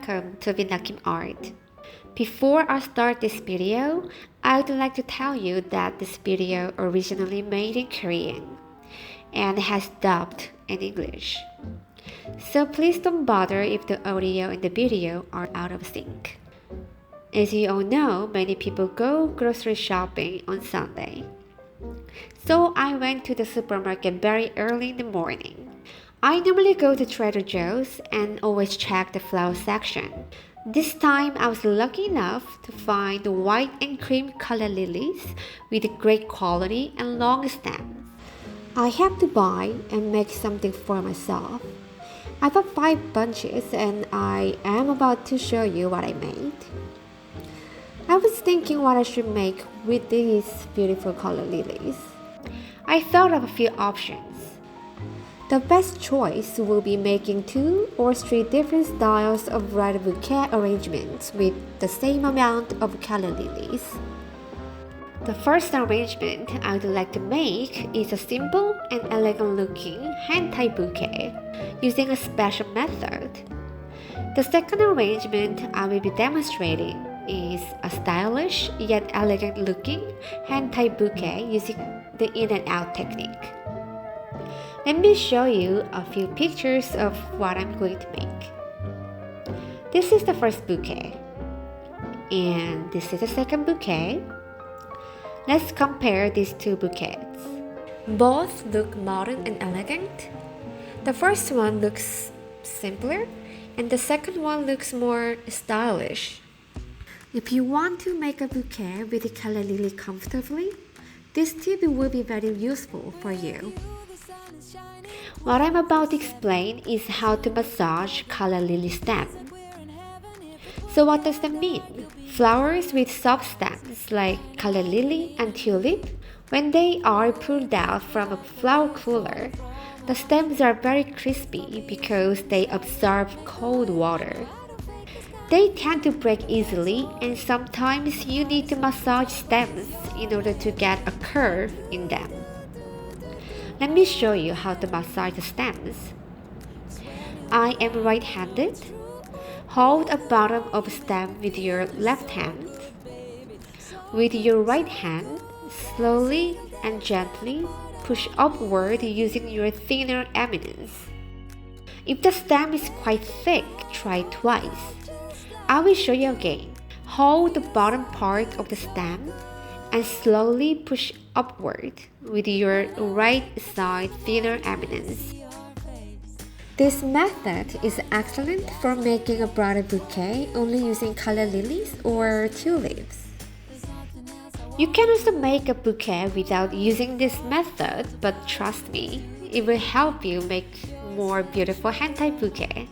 welcome to Binna Kim Art. Before I start this video, I'd like to tell you that this video originally made in Korean and has dubbed in English. So please don't bother if the audio and the video are out of sync. As you all know, many people go grocery shopping on Sunday. So I went to the supermarket very early in the morning. I normally go to Trader Joe's and always check the flower section. This time I was lucky enough to find white and cream color lilies with great quality and long stems. I have to buy and make something for myself. I bought 5 bunches and I am about to show you what I made. I was thinking what I should make with these beautiful color lilies. I thought of a few options. The best choice will be making 2 or 3 different styles of bridal bouquet arrangements with the same amount of calla lilies. The first arrangement I would like to make is a simple and elegant looking hand-tied bouquet using a special method. The second arrangement I will be demonstrating is a stylish yet elegant looking hand-tied bouquet using the in and out technique. Let me show you a few pictures of what I'm going to make. This is the first bouquet, and this is the second bouquet. Let's compare these 2 bouquets. Both look modern and elegant. The first one looks simpler, and the second one looks more stylish. If you want to make a bouquet with the calla lily comfortably, this tip will be very useful for you. What I'm about to explain is how to massage calla lily stem. So what does that mean? Flowers with soft stems like calla lily and tulip, when they are pulled out from a flower cooler, the stems are very crispy because they absorb cold water. They tend to break easily, and sometimes you need to massage stems in order to get a curve in them. Let me show you how to massage the stems. I am right-handed. Hold a bottom of stem with your left hand. With your right hand, slowly and gently push upward using your thinner eminence. If the stem is quite thick, try twice. I will show you again. Hold the bottom part of the stem and slowly push upward with your right side thinner eminence. This method is excellent for making a bridal bouquet only using calla lilies or tulips. You can also make a bouquet without using this method, but trust me, it will help you make more beautiful hand-tied bouquet.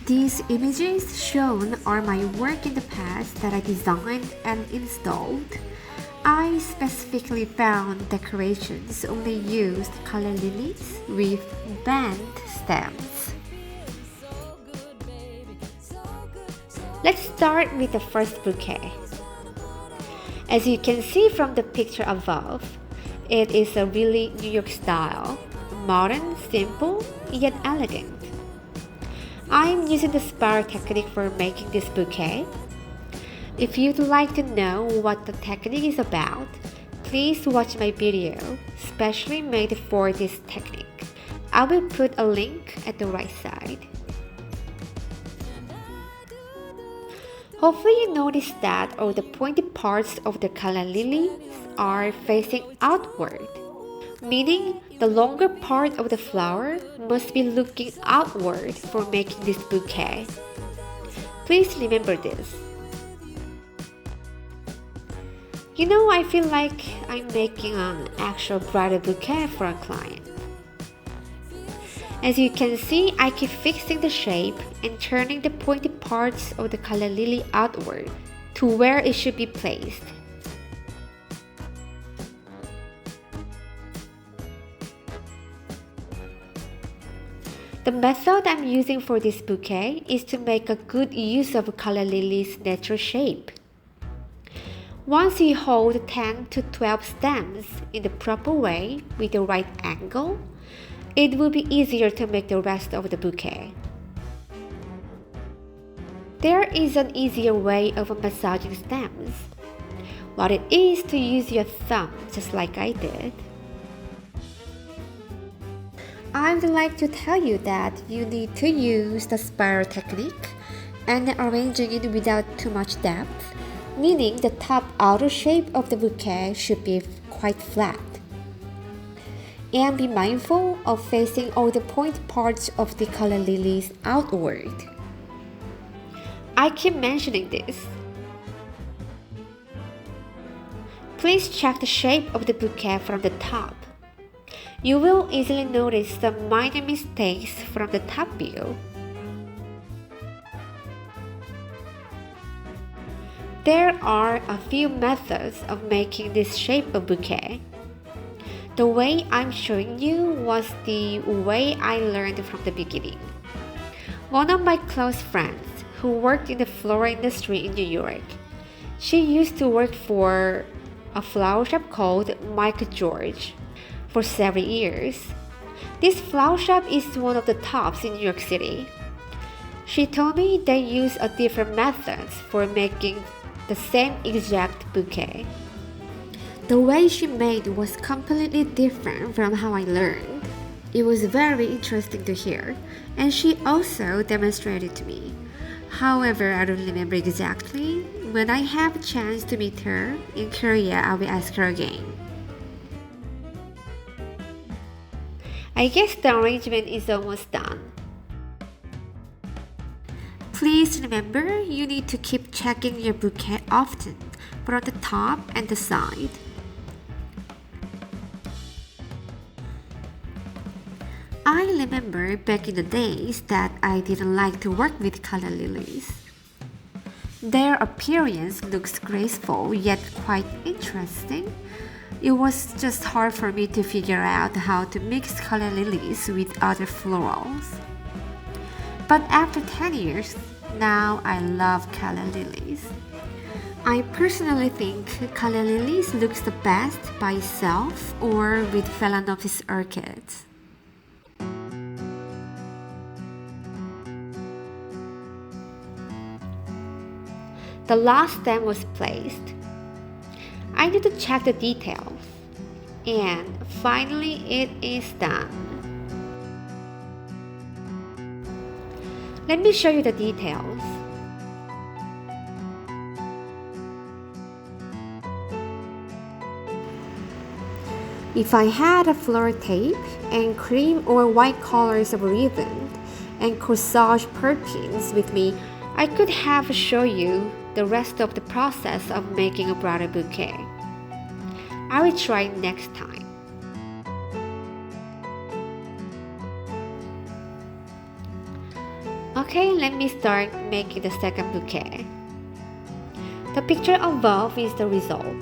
These images shown are my work in the past that I designed and installed. I specifically found decorations only used calla lilies with bent stems. Let's start with the first bouquet. As you can see from the picture above, it is a really New York style, modern, simple, yet elegant. I'm using the spiral technique for making this bouquet. If you'd like to know what the technique is about, please watch my video, specially made for this technique. I will put a link at the right side. Hopefully you notice that all the pointed parts of the calla lilies are facing outward, meaning the longer part of the flower must be looking outward for making this bouquet. Please remember this. You know, I feel like I'm making an actual bridal bouquet for a client. As you can see, I keep fixing the shape and turning the pointed parts of the calla lily outward to where it should be placed. The method I'm using for this bouquet is to make a good use of calla lily's natural shape. Once you hold 10 to 12 stems in the proper way with the right angle, it will be easier to make the rest of the bouquet. There is an easier way of massaging stems. What it is to use your thumb just like I did. I would like to tell you that you need to use the spiral technique and arranging it without too much depth, meaning the top outer shape of the bouquet should be quite flat. And be mindful of facing all the point parts of the calla lilies outward. I keep mentioning this. Please check the shape of the bouquet from the top. You will easily notice some minor mistakes from the top view. There are a few methods of making this shape of bouquet. The way I'm showing you was the way I learned from the beginning. One of my close friends who worked in the floral industry in New York, she used to work for a flower shop called Mike George for several years. This flower shop is one of the tops in New York City. She told me they use a different methods for making the same exact bouquet. The way she made was completely different from how I learned. It was very interesting to hear, and she also demonstrated to me. However, I don't remember exactly. When I have a chance to meet her in Korea, I will ask her again. I guess the arrangement is almost done. Please remember, you need to keep checking your bouquet often, but on the top and the side. I remember back in the days that I didn't like to work with calla lilies. Their appearance looks graceful yet quite interesting. It was just hard for me to figure out how to mix calla lilies with other florals. But after 10 years, now I love calla lilies. I personally think calla lilies looks the best by itself or with Phalaenopsis orchids. The last stem was placed. I need to check the details. And finally it is done. Let me show you the details. If I had a floral tape and cream or white colors of ribbon and corsage purpins with me, I could have shown you the rest of the process of making a bridal bouquet. I will try next time. Okay, let me start making the second bouquet. The picture above is the result.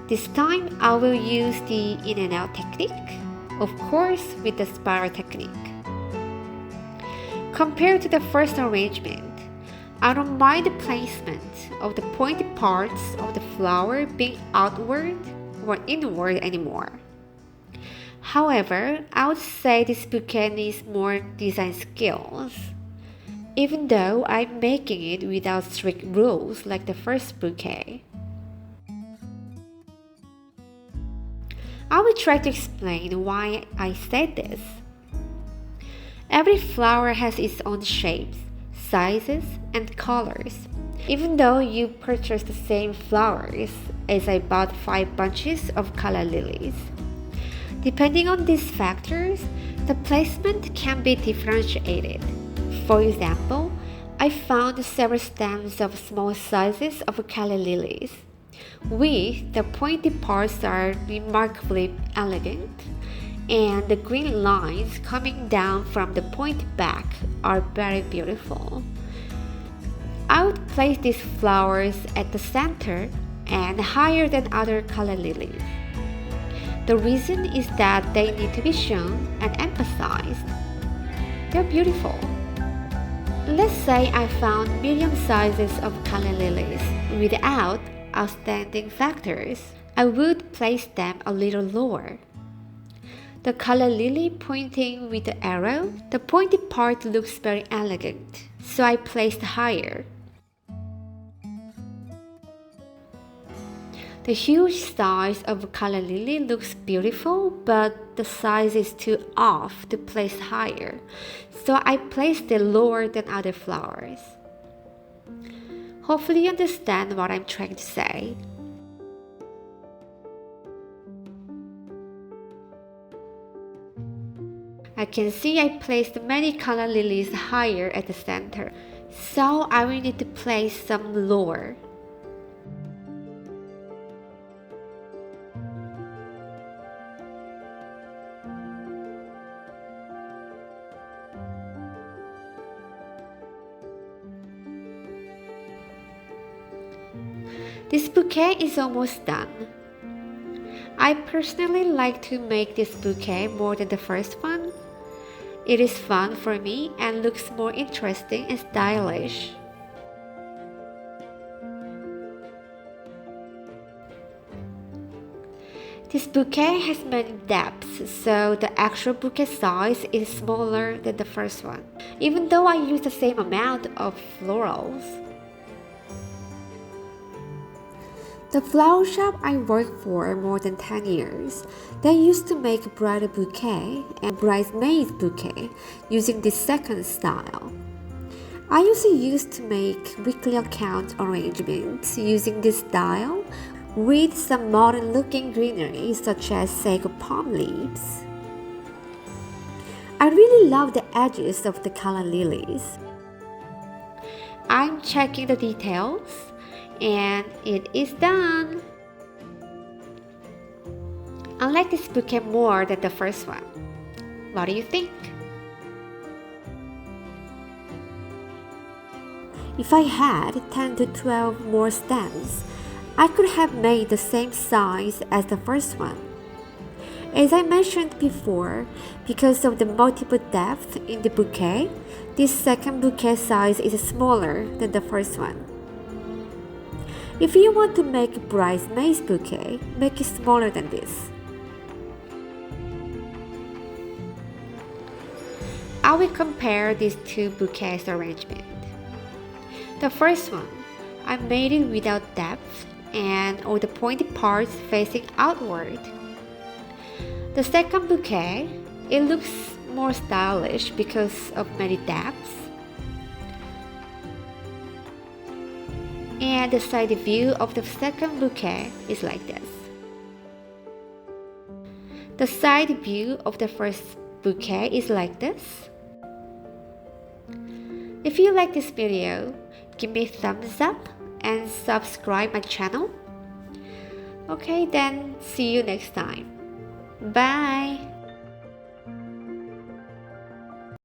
This time I will use the in and out technique, of course with the spiral technique. Compared to the first arrangement, I don't mind the placement of the pointed parts of the flower being outward or inward anymore. However, I would say this bouquet needs more design skills, even though I'm making it without strict rules like the first bouquet. I will try to explain why I said this. Every flower has its own shapes, sizes, and colors. Even though you purchase the same flowers as I bought 5 bunches of calla lilies. Depending on these factors, the placement can be differentiated. For example, I found several stems of small sizes of calla lilies, with the pointed parts are remarkably elegant, and the green lines coming down from the point back are very beautiful. I would place these flowers at the center and higher than other calla lilies. The reason is that they need to be shown and emphasized. They're beautiful. Let's say I found medium sizes of calla lilies without outstanding factors. I would place them a little lower. The calla lily pointing with the arrow, the pointed part looks very elegant, so I placed higher. The huge size of calla lily looks beautiful, but the size is too off to place higher, so I placed it lower than other flowers. Hopefully you understand what I'm trying to say. I can see I placed many calla lilies higher at the center, so I will need to place some lower. This bouquet is almost done. I personally like to make this bouquet more than the first one. It is fun for me and looks more interesting and stylish. This bouquet has many depths, so the actual bouquet size is smaller than the first one, even though I use the same amount of florals. The flower shop I worked for more than 10 years, they used to make bridal bouquet and bridesmaids bouquet using this second style. I also used to make weekly account arrangements using this style with some modern looking greenery such as sago palm leaves. I really love the edges of the calla lilies. I'm checking the details. And it is done! I like this bouquet more than the first one. What do you think? If I had 10 to 12 more stems, I could have made the same size as the first one. As I mentioned before, because of the multiple depth in the bouquet, this second bouquet size is smaller than the first one. If you want to make a bridesmaid's bouquet, make it smaller than this. I will compare these two bouquets arrangement. The first one, I made it without depth and all the pointed parts facing outward. The second bouquet, it looks more stylish because of many depths. And the side view of the second bouquet is like this. The side view of the first bouquet is like this. If you like this video, give me a thumbs up and subscribe my channel. Okay, then see you next time. Bye!